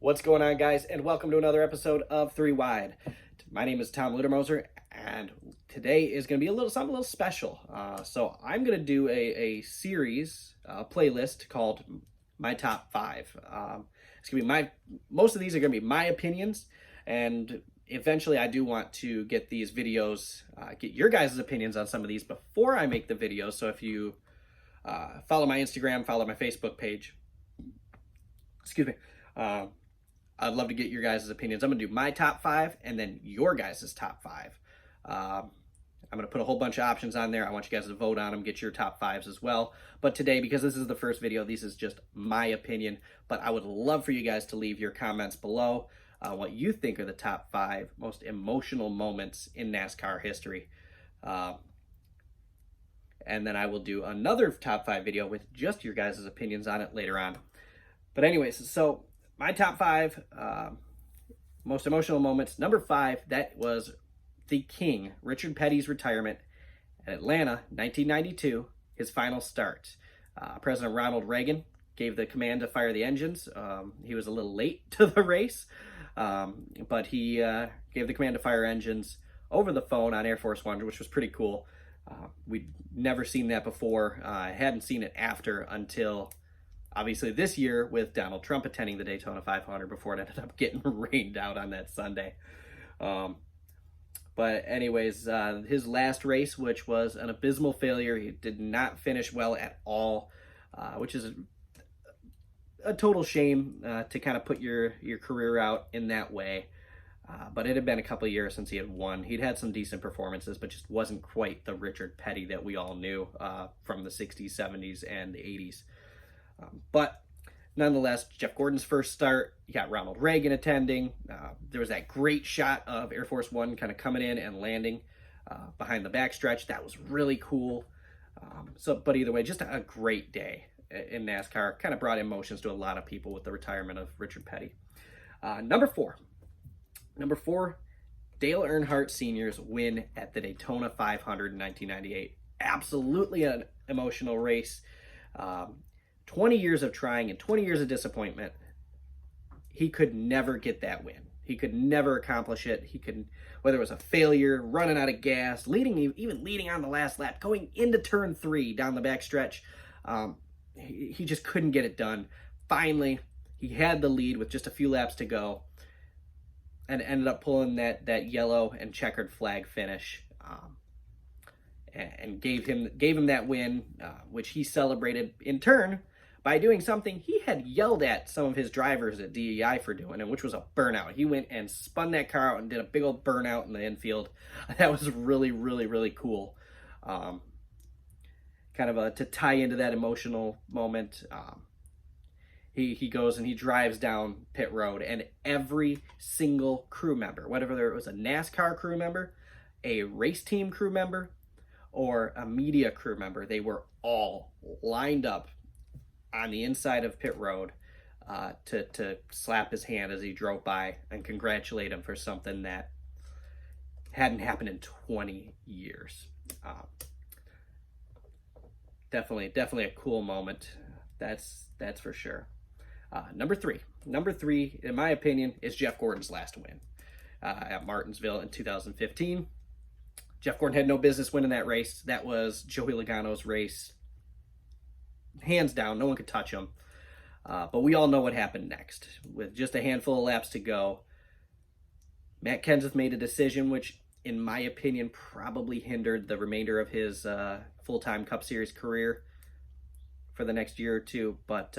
What's going on, guys, and welcome to another episode of Three Wide. My name is Tom Littermoser, and today is going to be something a little special. So I'm going to do a series, playlist called My Top 5. It's going to be most of these are going to be my opinions, and eventually I do want to get these videos, get your guys' opinions on some of these before I make the videos. So if you follow my Instagram, follow my Facebook page, excuse me, I'd love to get your guys' opinions. I'm going to do my top 5 and then your guys' top 5. I'm going to put a whole bunch of options on there. I want you guys to vote on them, get your top 5s as well. But today, because this is the first video, this is just my opinion. But I would love for you guys to leave your comments below what you think are the top 5 most emotional moments in NASCAR history. And then I will do another top 5 video with just your guys' opinions on it later on. But anyways, so my top 5 most emotional moments. Number 5, that was the King, Richard Petty's retirement at Atlanta, 1992, his final start. President Ronald Reagan gave the command to fire the engines. He was a little late to the race, but he gave the command to fire engines over the phone on Air Force One, which was pretty cool. We'd never seen that before. I hadn't seen it after until obviously this year with Donald Trump attending the Daytona 500 before it ended up getting rained out on that Sunday. But anyways, his last race, which was an abysmal failure, he did not finish well at all, which is a total shame to kind of put your career out in that way. But it had been a couple of years since he had won. He'd had some decent performances, but just wasn't quite the Richard Petty that we all knew from the 60s, 70s, and the 80s. But nonetheless, Jeff Gordon's first start, you got Ronald Reagan attending. There was that great shot of Air Force One kind of coming in and landing behind the backstretch. That was really cool. But either way, just a great day in NASCAR. Kind of brought emotions to a lot of people with the retirement of Richard Petty. Number 4, Dale Earnhardt Sr.'s win at the Daytona 500 in 1998. Absolutely an emotional race. 20 years of trying and 20 years of disappointment, he could never get that win. He could never accomplish it. Whether it was a failure, running out of gas, even leading on the last lap, going into turn 3 down the backstretch, he just couldn't get it done. Finally, he had the lead with just a few laps to go and ended up pulling that yellow and checkered flag finish. And gave him that win, which he celebrated in turn by doing something he had yelled at some of his drivers at DEI for doing, and which was a burnout. He went and spun that car out and did a big old burnout in the infield. That was really, really, really cool. Kind of to tie into that emotional moment. He goes and he drives down pit road, and every single crew member, whether it was a NASCAR crew member, a race team crew member, or a media crew member, they were all lined up on the inside of pit road to slap his hand as he drove by and congratulate him for something that hadn't happened in 20 years. Definitely a cool moment. That's for sure. Number three, in my opinion, is Jeff Gordon's last win at Martinsville in 2015. Jeff Gordon had no business winning that race. That was Joey Logano's race. Hands down, no one could touch him. But we all know what happened next. With just a handful of laps to go, Matt Kenseth made a decision which, in my opinion, probably hindered the remainder of his full-time Cup Series career for the next year or two. But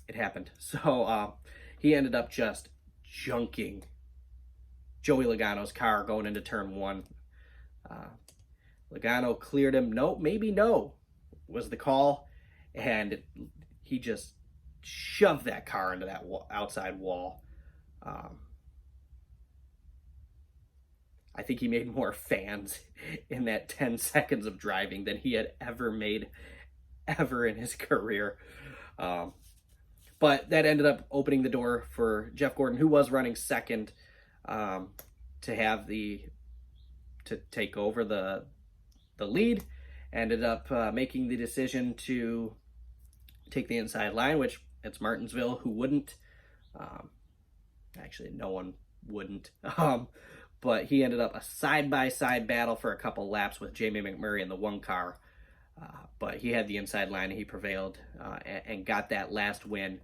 it happened. So he ended up just junking Joey Logano's car going into turn 1. Logano cleared him. No, maybe no, was the call. And he just shoved that car into that outside wall. I think he made more fans in that 10 seconds of driving than he had ever made in his career. But that ended up opening the door for Jeff Gordon, who was running second, to take over the lead. Ended up making the decision to take the inside line, which it's Martinsville. Who wouldn't? Actually, no one wouldn't. But he ended up a side-by-side battle for a couple laps with Jamie McMurray in the one car. But he had the inside line and he prevailed and got that last win.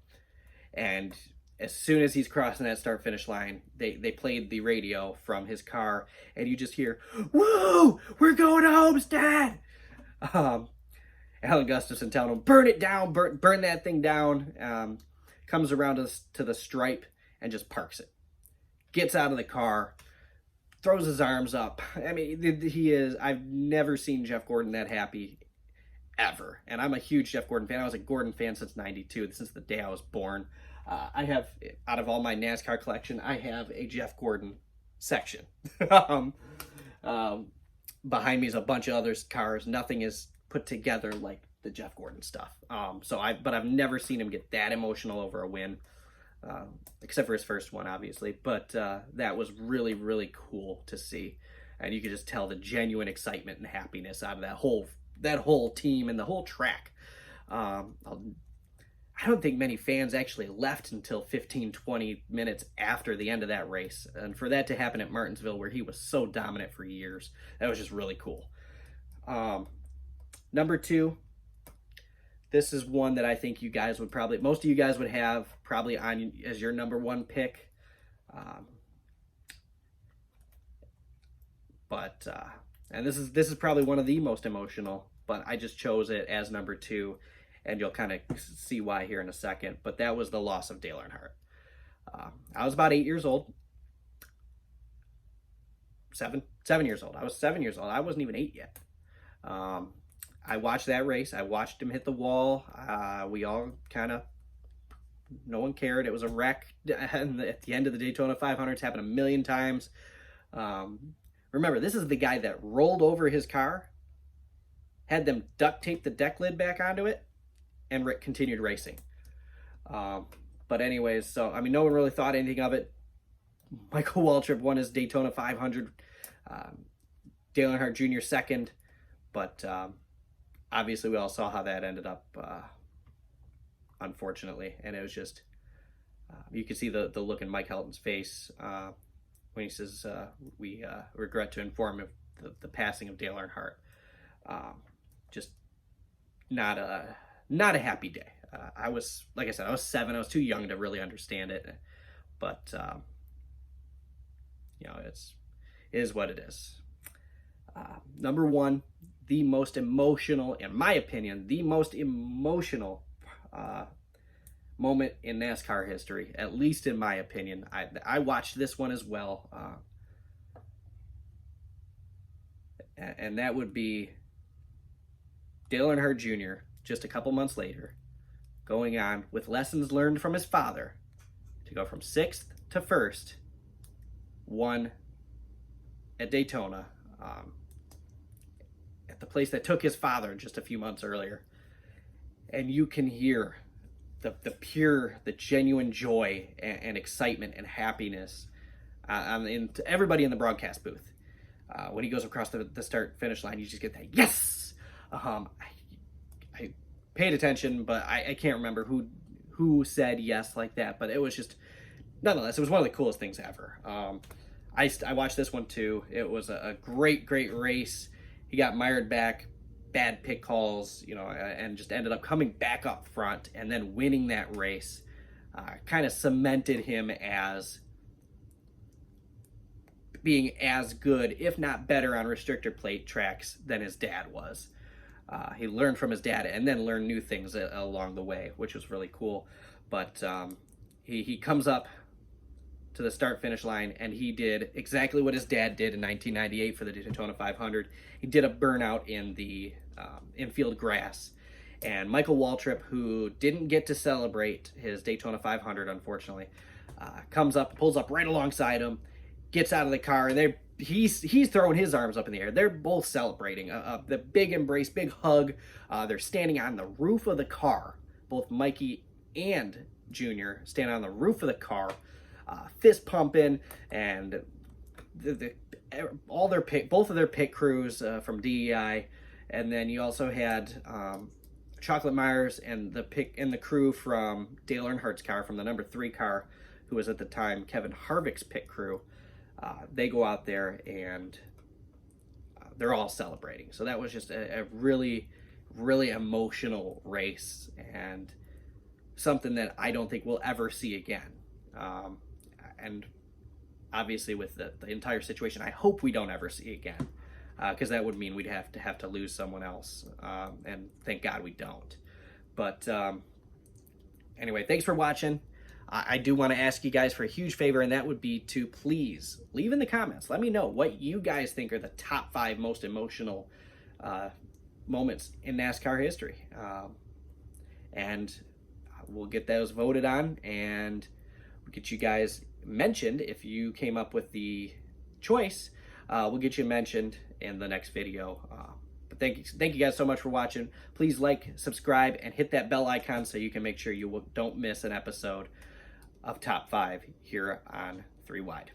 And as soon as he's crossing that start-finish line, they played the radio from his car, and you just hear, "Woo! We're going to Homestead!" Alan Gustafson telling him, "Burn it down, burn that thing down." Comes around to the stripe and just parks it. Gets out of the car, throws his arms up. I mean, he is. I've never seen Jeff Gordon that happy ever. And I'm a huge Jeff Gordon fan. I was a Gordon fan since '92, since the day I was born. I have, out of all my NASCAR collection, I have a Jeff Gordon section. Behind me is a bunch of other cars. Nothing is put together like the Jeff Gordon stuff. But I've never seen him get that emotional over a win, except for his first one, obviously. But that was really, really cool to see, and you could just tell the genuine excitement and happiness out of that whole team and the whole track. I don't think many fans actually left until 15, 20 minutes after the end of that race. And for that to happen at Martinsville, where he was so dominant for years, that was just really cool. Number 2, this is one that I think you guys would most of you guys would have probably on as your number 1 pick. And this is probably one of the most emotional, but I just chose it as number 2. And you'll kind of see why here in a second. But that was the loss of Dale Earnhardt. I was about 8 years old. 7 years old. I was 7 years old. I wasn't even 8 yet. I watched that race. I watched him hit the wall. We all no one cared. It was a wreck. And at the end of the Daytona 500, it's happened a million times. Remember, this is the guy that rolled over his car, had them duct tape the deck lid back onto it, and continued racing. But anyways, so, I mean, no one really thought anything of it. Michael Waltrip won his Daytona 500. Dale Earnhardt Jr. second. But obviously we all saw how that ended up, unfortunately. And it was just, you could see the look in Mike Helton's face when he says, we regret to inform of the passing of Dale Earnhardt. Just not a happy day. I was, like I said, I was 7. I was too young to really understand it. But, it is what it is. Number 1, the most emotional, in my opinion, the most emotional moment in NASCAR history, at least in my opinion. I watched this one as well. And that would be Dale Earnhardt Jr., just a couple months later, going on with lessons learned from his father to go from 6th to 1st, won at Daytona, at the place that took his father just a few months earlier. And you can hear the genuine joy and excitement and happiness in everybody in the broadcast booth. When he goes across the start-finish line, you just get that, yes! I paid attention, but I can't remember who said yes like that, but it was just, nonetheless, it was one of the coolest things ever. I watched this one too. It was a great race. He got mired back, bad pit calls, and just ended up coming back up front and then winning that race. Kind of cemented him as being as good, if not better, on restrictor plate tracks than his dad was. He learned from his dad and then learned new things along the way, which was really cool. But he comes up to the start-finish line, and he did exactly what his dad did in 1998 for the Daytona 500. He did a burnout in the infield grass. And Michael Waltrip, who didn't get to celebrate his Daytona 500, unfortunately, comes up, pulls up right alongside him, gets out of the car, and he's throwing his arms up in the air. They're both celebrating. The big embrace, big hug. They're standing on the roof of the car. Both Mikey and Junior stand on the roof of the car, fist pumping, and both of their pit crews from DEI. And then you also had Chocolate Myers and the crew from Dale Earnhardt's car, from the number 3 car, who was at the time Kevin Harvick's pit crew, they go out there and they're all celebrating. So that was just a really, really emotional race, and something that I don't think we'll ever see again. And obviously with the entire situation, I hope we don't ever see again, because that would mean we'd have to lose someone else, and thank God we don't. But anyway, thanks for watching. I do want to ask you guys for a huge favor, and that would be to please leave in the comments. Let me know what you guys think are the top 5 most emotional moments in NASCAR history. And we'll get those voted on, and we'll get you guys mentioned. If you came up with the choice, we'll get you mentioned in the next video. But thank you guys so much for watching. Please like, subscribe, and hit that bell icon so you can make sure you don't miss an episode of Top 5 here on 3 Wide.